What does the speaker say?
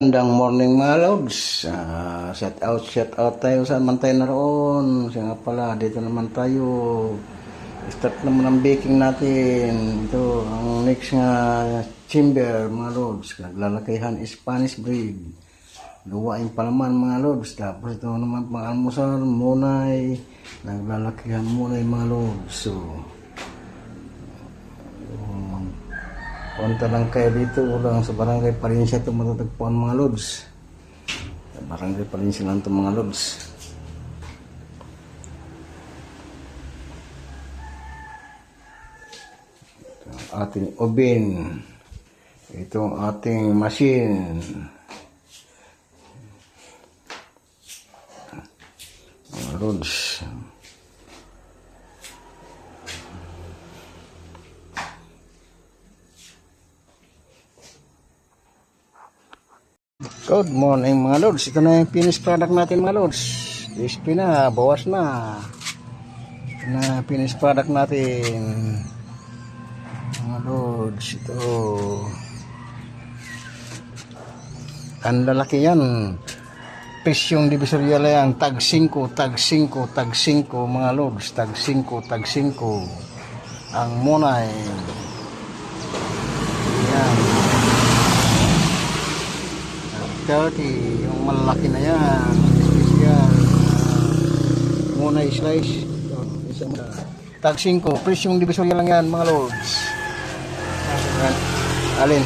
Magandang morning mga lods. Shout out tayo saan man tayo naroon. Siya nga pala, dito naman tayo. Start naman ang baking natin. Ito, ang next nga chamber mga lods. Naglalakihan Spanish bread. Luwain pa naman mga lods. Tapos ito naman pang almusal, munay. Naglalakihan munay mga lods. So, punta lang kayo dito lang sa barangay Parinsya ito matatagpuan mga lods. Sa barangay Parinsya lang ito mga lods. Ito ang ating oven. Ito ang ating machine. Mga lods. Good morning mga lods. Ito na yung finished product natin mga lods. Crispy na, bawas na. Ito na finished product natin mga lods. Ito ang lalaki yan. Presyong divisorya lang. Tag 5 mga lods. Tag 5 ang munay. Yan 30, yung malaki na yan, special muna slice. Tag 5, presyong divisorya lang yan mga lods. Alin